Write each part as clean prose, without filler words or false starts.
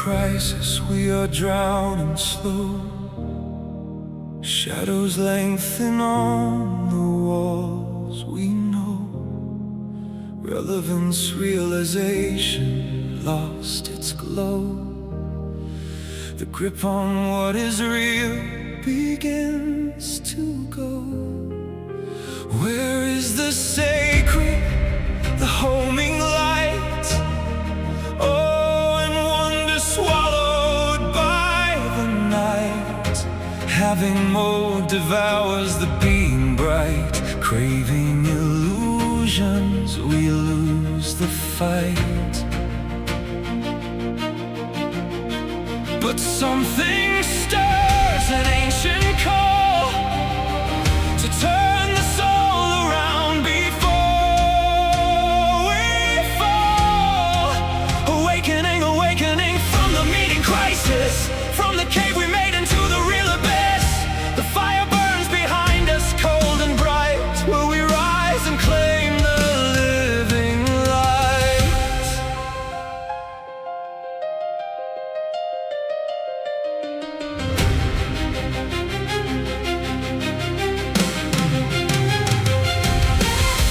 crisis, we are drowning slow. Shadows lengthen on the walls, we know. Relevance, realization, lost its glow. The grip on what is real begins to go. Where is the sacred, the homing light? Oh, and wonder swallowed by the night. Having mode devours the being bright. Craving illusions, we lose the fight. But something stirs an ancient call to turn the soul around before we fall. Awakening, awakening from the meeting crisis, from the cave we made into the real abyss. The fire burns behind us, cold and bright. Will we rise and claim the living light?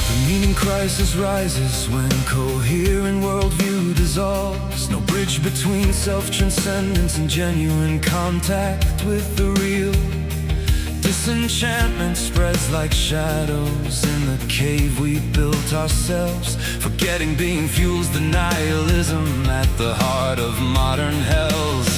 The meaning crisis rises when coherent worldview dissolves. No bridge between self-transcendence and genuine contact with the real. Disenchantment spreads like shadows in the cave we built ourselves. Forgetting being fuels the nihilism at the heart of modern hells.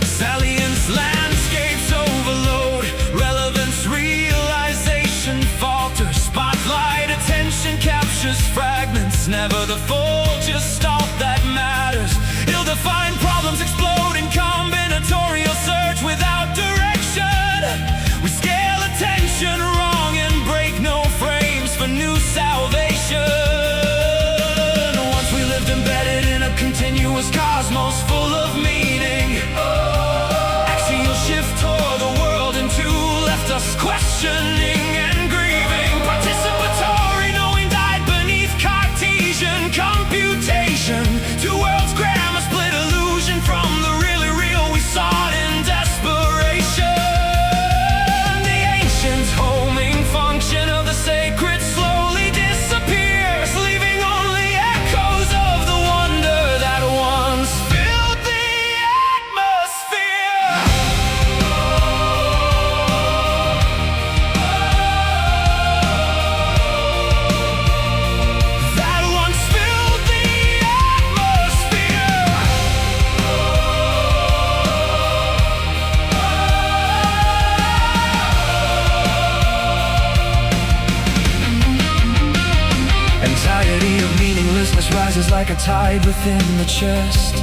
Salience, landscapes overload. Relevance, realization falters. Spotlight, attention captures fragments. Never the full, just all that matters. Ill-defined problems explode in combinatorial search without direction. We scale attention wrong and break no frames for new salvation. Once we lived embedded in a continuous cosmos full of meaning. Axial shift tore the world in two, left us questioning and grieving. Participatory knowing died beneath Cartesian computation. Two worlds grammar split illusion from the really real we sought in desperation. Homing function of the sacred slowly disappears, leaving only echoes of the wonder that once filled the atmosphere. That once filled the atmosphere. Anxiety of meaninglessness rises like a tide within the chest.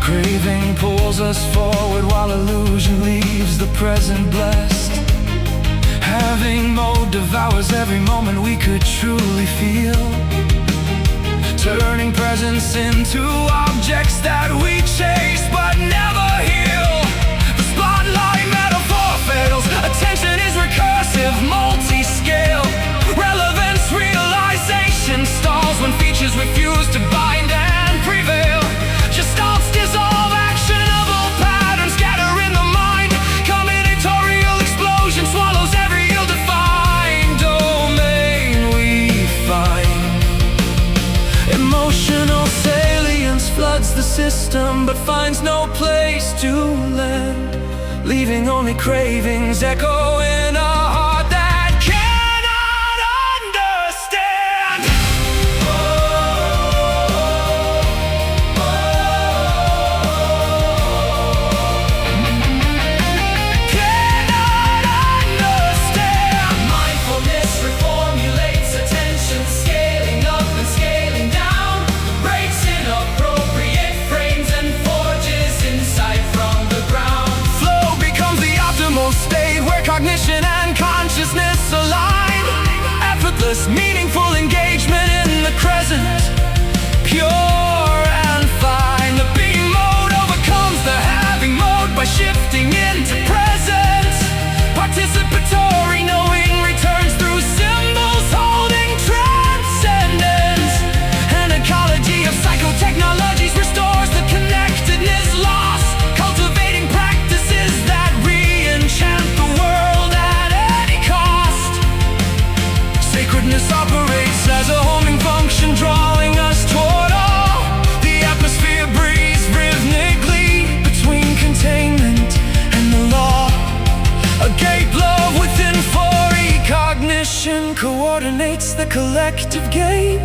Craving pulls us forward while illusion leaves the present blessed. Having mode devours every moment we could truly feel, turning presence into objects that we chase but never heal. The spotlight metaphor fails. Attention is recursive, multi-scale. Relevance, realization stalls when features refuse to bind and prevail. Gestalts dissolve, actionable patterns scatter in the mind. Combinatorial explosion swallows every ill-defined domain we find. Emotional salience floods the system but finds no place to land, leaving only cravings echo in a heart that cannot understand. Cannot understand. Mindfulness reformulates attention, scaling up and scaling down, breaks inappropriate frames and forges insight from the ground. Flow becomes the optimal state where cognition and consciousness align. Effortless, meaningful engagement in the present, pure and fine. The being mode overcomes the having mode by shifting into presence. Participatory knowing returns through symbols holding transcendence. An ecology of psychotechnologies restores the connection. collective gain.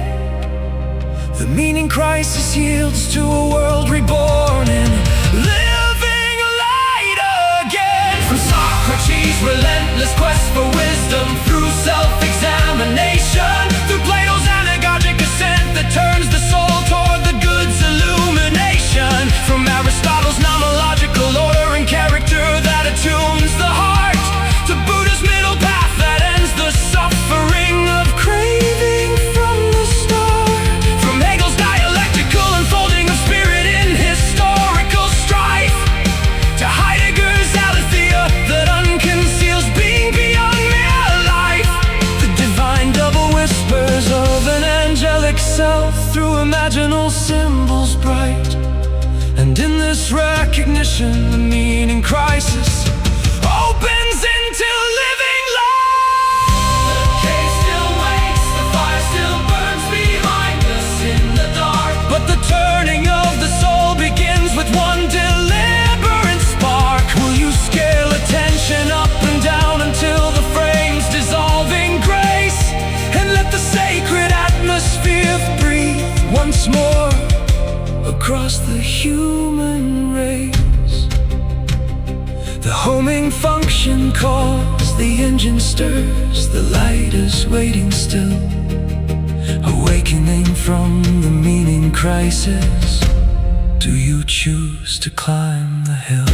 The meaning crisis yields to a world reborn in living light again. From Socrates' relentless quest for wisdom, through self-examination, through Plato's anagogic ascent that turns the soul toward the good's illumination, from Aristotle's nomological order and character that attunes the heart, to Buddha's middle path that ends the suffering of craving from the start, from Hegel's dialectical unfolding of spirit in historical strife, to Heidegger's aletheia that unconceals being beyond mere life, the divine double whispers of an angelic self through imaginal symbols bright. And in this recognition, the meaning crisis opens into living light. The cave still waits, the fire still burns behind us in the dark, but the turning of the soul begins with one deliberate spark. Will you scale attention up and down until the frames dissolve in grace, and let the sacred atmosphere breathe once more across the human race? The homing function calls, the engine stirs, the light is waiting still, awakening from the meaning crisis. Do you choose to climb the hill?